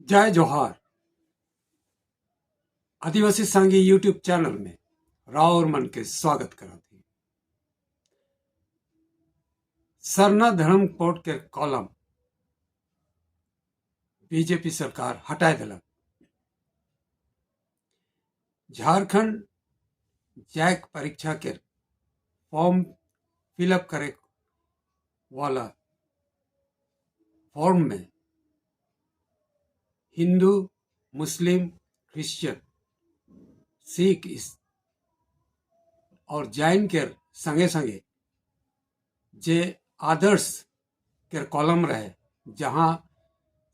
जय जोहार। आदिवासी सांगी यूट्यूब चैनल में राव और मन के स्वागत कराती। सरना धर्म कोड के कॉलम बीजेपी सरकार हटाए दिलक। झारखंड जैक परीक्षा के फॉर्म फिलअप करे वाला फॉर्म में हिंदू, मुस्लिम, क्रिश्चियन, सिख और जैन के संगे संगे जे आदर्श के कॉलम रहे, जहां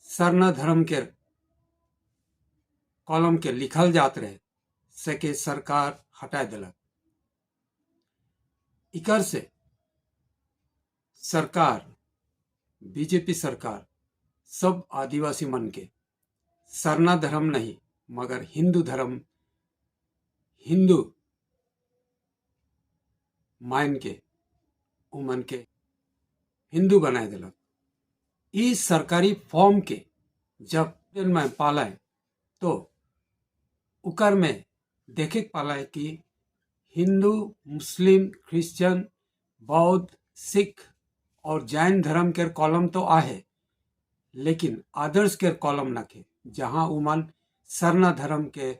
सरना धर्म के कॉलम के लिखल जात रहे से के सरकार हटाए दिलक। इकर से सरकार, बीजेपी सरकार सब आदिवासी मन के सरना धर्म नहीं मगर हिंदू धर्म, हिंदू मान के उमन के हिंदू बनाए दिलक। इस सरकारी फॉर्म के जब में पाला तो उकर में देखे पाला कि हिंदू, मुस्लिम, क्रिश्चियन, बौद्ध, सिख और जैन धर्म के कॉलम तो आहे, लेकिन आदर्श के कॉलम न के, जहां उमन सरना धर्म के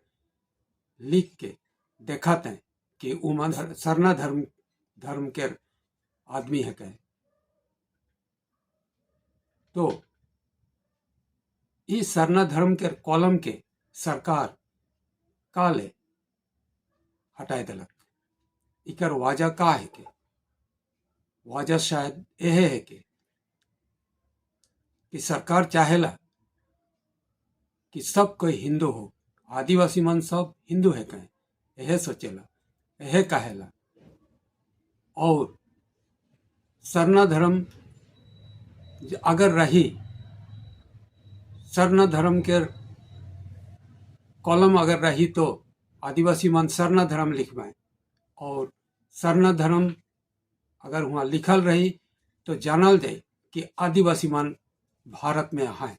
लिख के देखाते हैं कि उमन सरना धर्म के आदमी है कहे। तो इस सरना धर्म के कॉलम के सरकार काले हटाए दिलक। इकर वजह का है के वजह शायद यह है कि सरकार चाहेला कि सब कोई हिंदू हो, आदिवासी मन सब हिंदू है कहे, यह सोचेला, यह कहेला। और सरना धर्म अगर रही, सरना धर्म के कॉलम अगर रही तो आदिवासी मन सरना धर्म लिखवाए, और सरना धर्म अगर वहाँ लिखल रही तो जानल जाए कि आदिवासी मन भारत में है,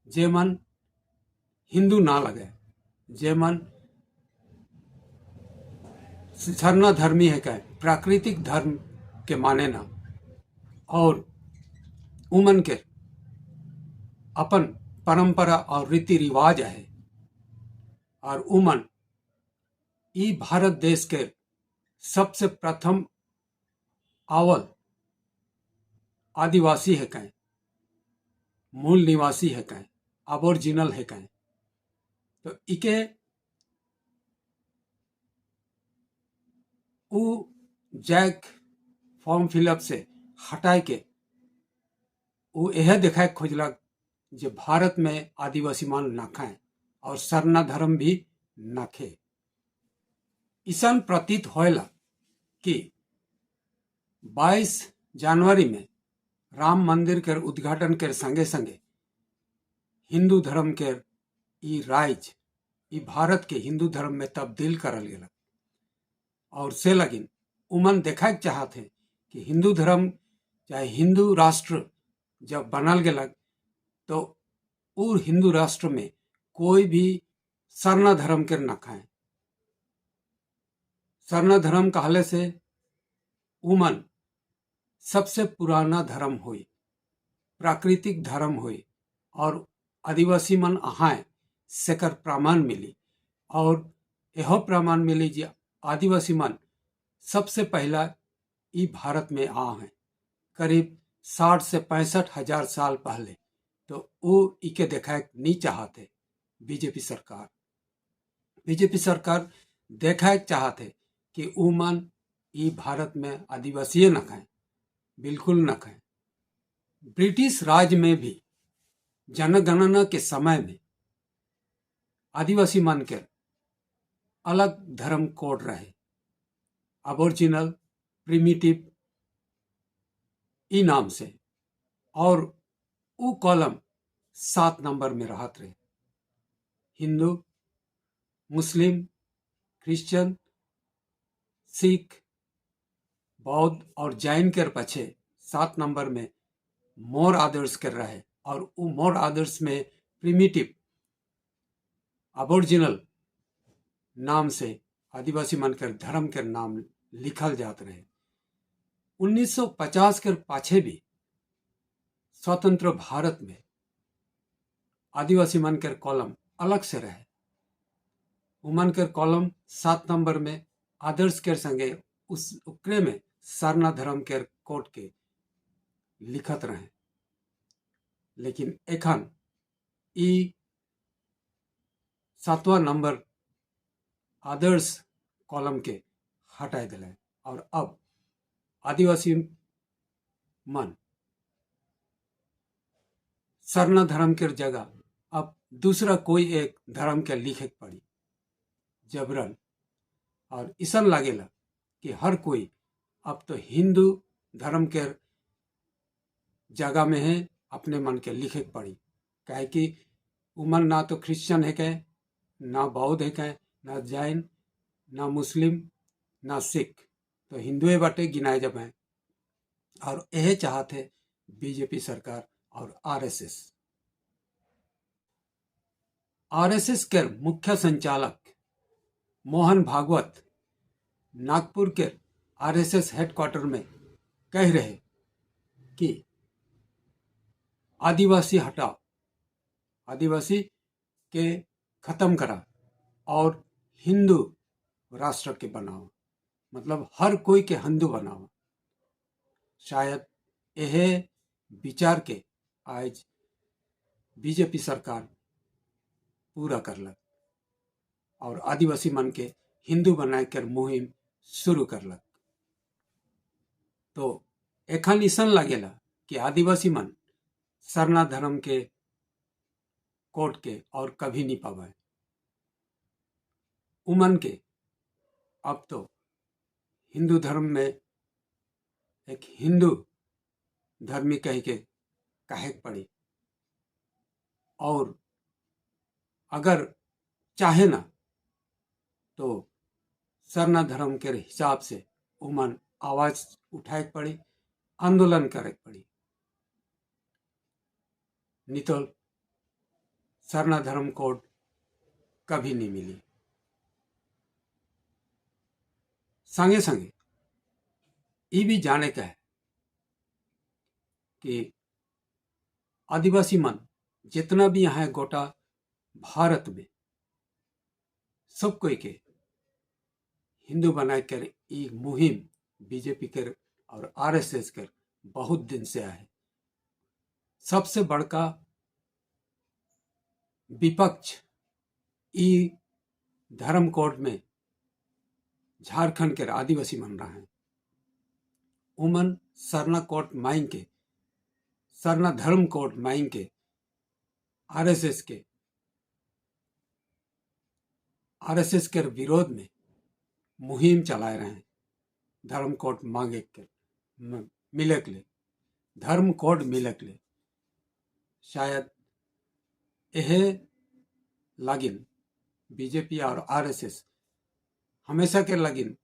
जे मन हिंदू ना लगे, जे मन सरना धर्मी है कहे, प्राकृतिक धर्म के माने ना, और उमन के अपन परंपरा और रीति रिवाज है, और उमन ई भारत देश के सबसे प्रथम आवल आदिवासी है कहें, मूल निवासी है कहें, अबोरिजिनल है कहें। तो इके उ जैक फॉर्म फिलअप से हटाए के वो यह दिखाए खोजलक जे भारत में आदिवासी मान न खाएं और सरना धर्म भी न खे। ईसन प्रतीत होएला कि 22 जनवरी में राम मंदिर के उद्घाटन के संगे संगे हिंदू धर्म के ई राज ई भारत के हिंदू धर्म में तब्दील करल गेलक। और से लगिन उमन देखा चाहते हैं कि हिंदू धर्म चाहे हिंदू राष्ट्र जब बनल गेलक तो उ हिंदू राष्ट्र में कोई भी सरना धर्म के न खाए। सरना धर्म कहले से उमन सबसे पुराना धर्म हुई, प्राकृतिक धर्म हुई, और आदिवासी मन आहाए सेकर प्रमाण मिली। और यह प्रमाण मिली जी आदिवासी मन सबसे पहला ई भारत में आ हैं, करीब 60 से 65 हजार साल पहले। तो वो इके देखाए नहीं चाहते बीजेपी सरकार देखाए चाहते कि उमन ई भारत में आदिवासी न खाएं, बिल्कुल न खाएं। ब्रिटिश राज में भी जनगणना के समय में आदिवासी मन के अलग धर्म कोड रहे, अबोरिजिनल, प्रिमिटिव ई नाम से, और वो कॉलम 7 नंबर में रहत रहे। हिंदू, मुस्लिम, क्रिश्चियन, सिख, बौद्ध और जैन के पछे 7 नंबर में मोर आदर्श कर रहे, और वो मोर आदर्श में प्रिमिटिव अबोरिजिनल नाम से आदिवासी मन के धर्म के नाम लिखल जात रहे। 1950 के पाछे भी स्वतंत्र भारत में आदिवासी मन के कॉलम अलग से रहे। उमन के कॉलम 7 नंबर में आदर्श के संगे उस उकरे में सरना धर्म के कोड के लिखत रहे। लेकिन एखन ई 7वां नंबर आदर्श कॉलम के हटाए दिले और अब आदिवासी मन सरना धर्म के जगह अब दूसरा कोई एक धर्म के लिखे पड़ी जबरन। और इसन लागेला कि हर कोई अब तो हिंदू धर्म के जगह में है अपने मन के लिखे पड़ी। काहे कि उमन ना तो क्रिश्चियन है कहे, ना बौद्ध है कहे, ना जैन, ना मुस्लिम, ना सिख, तो हिंदुए बाटे गिनाए जब हैं। और यह चाहते बीजेपी सरकार और आरएसएस के मुख्य संचालक मोहन भागवत नागपुर के आरएसएस हेडक्वार्टर में कह रहे कि आदिवासी हटाओ, आदिवासी के खत्म करा और हिंदू राष्ट्र के बनाओ, मतलब हर कोई के हिंदू बनाओ। शायद यह विचार के आज बीजेपी सरकार पूरा करलक और आदिवासी मन के हिंदू बनाए कर मुहिम शुरू करलक। तो एखन इसन लगेला कि आदिवासी मन सरना धर्म के कोड के और कभी नहीं पावे। उमन के अब तो हिंदू धर्म में एक हिंदू धर्मी कह के कहे पड़ी और अगर चाहे ना तो सरना धर्म के हिसाब से उमन आवाज उठाए पड़ी, आंदोलन करे पड़ी, नहीं तो सरना धर्म कोड कभी नहीं मिली। संगे संगे ये भी जाने का है कि आदिवासी मन जितना भी यहाँ है गोटा भारत में सब कोई के हिंदू बनाए कर ये मुहिम बीजेपी के और आरएसएस के बहुत दिन से है। सबसे बड़का विपक्ष ई धर्म कोड में झारखंड के आदिवासी मन रहा है। उमन सरना कोड मांग के, सरना धर्म कोड मांग के आरएसएस के विरोध में मुहिम चलाए रहे हैं। धर्म कोड मांगे के मिले के लिए, धर्म कोड मिले के लिए। शायद यह लागिन बीजेपी और आरएसएस हमेशा के लागिन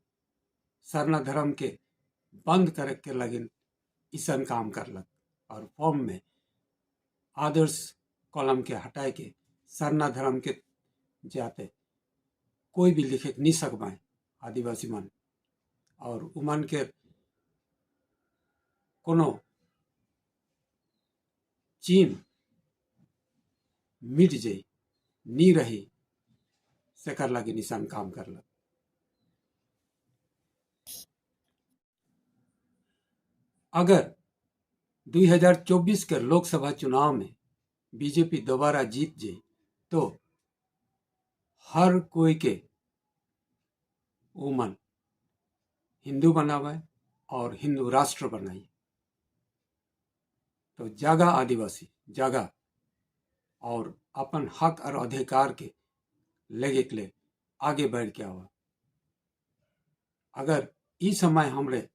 सरना धर्म के बंद करे के लागिन ईसन काम करलक और फॉर्म में आदर्श कॉलम के हटाए के सरना धर्म के जाते कोई भी लिखे नहीं सकबाए आदिवासी मन और उमन के कोनो चीन मिट जाई नी रही सेकर लगे निशान काम करलक। अगर 2024 के लोकसभा चुनाव में बीजेपी दोबारा जीत जाए तो हर कोई के उमन हिंदू बनावे और हिंदू राष्ट्र बनाई तो जागा आदिवासी जागा और अपन हक और अधिकार के लेगे के लिए आगे बढ़ के आवा। अगर इस समय हमरे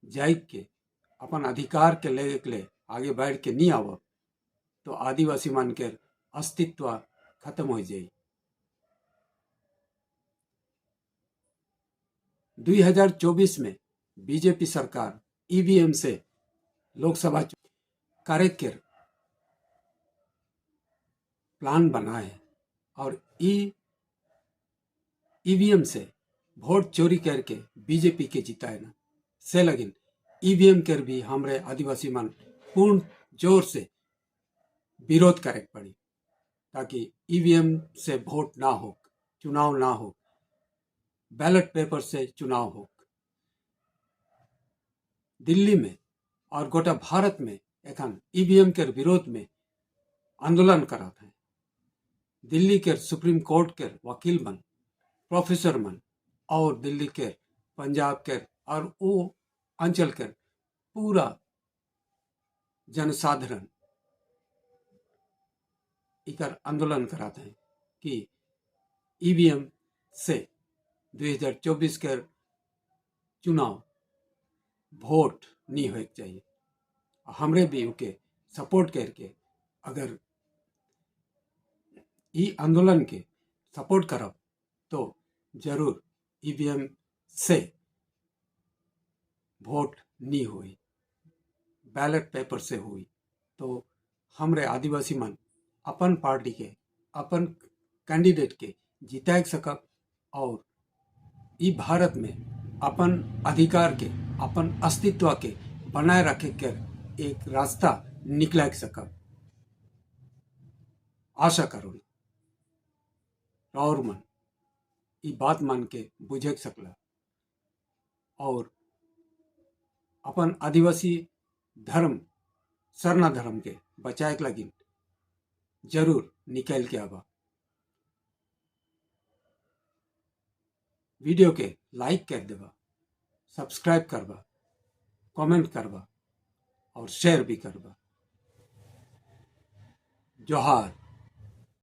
जाइग के अपन अधिकार के लेगे के लिए आगे बढ़ के नहीं आवा तो आदिवासी मन के अस्तित्व खत्म हो जाए। 2024 में बीजेपी सरकार ईवीएम से लोकसभा कार्य के प्लान बनाए और ईवीएम से वोट चोरी करके बीजेपी के जिताए ना से लगिन ईवीएम कर भी हमरे आदिवासी मन पूर्ण जोर से विरोध करे पड़ी ताकि ईवीएम से वोट ना हो, चुनाव ना हो, बैलेट पेपर से चुनाव हो। दिल्ली में और गोटा भारत में एखन ईवीएम के विरोध में आंदोलन करत हैं। दिल्ली के सुप्रीम कोर्ट के वकील मन, प्रोफेसर मन और दिल्ली के, पंजाब के और वो अंचल के पूरा जनसाधारण इकर आंदोलन कराते हैं कि ईवीएम से 2024 के चुनाव वोट नहीं होना चाहिए। हमरे भी उनके सपोर्ट करके अगर ई आंदोलन के सपोर्ट करब तो जरूर ईवीएम से वोट नहीं हुई, बैलेट पेपर से हुई तो हमरे आदिवासी मन अपन पार्टी के, अपन कैंडिडेट के जिताए सकब और ई भारत में अपन अधिकार के, अपन अस्तित्व के बनाए रखे के एक रास्ता निकला सकब। आशा करो और मन ई बात मान के बुझे सकला और अपन आदिवासी धर्म, सरना धर्म के बचाए के लगी जरूर निकल के आवा। वीडियो के लाइक कर देवा, सब्सक्राइब करवा, कमेंट करवा और शेयर भी करवा। जोहार।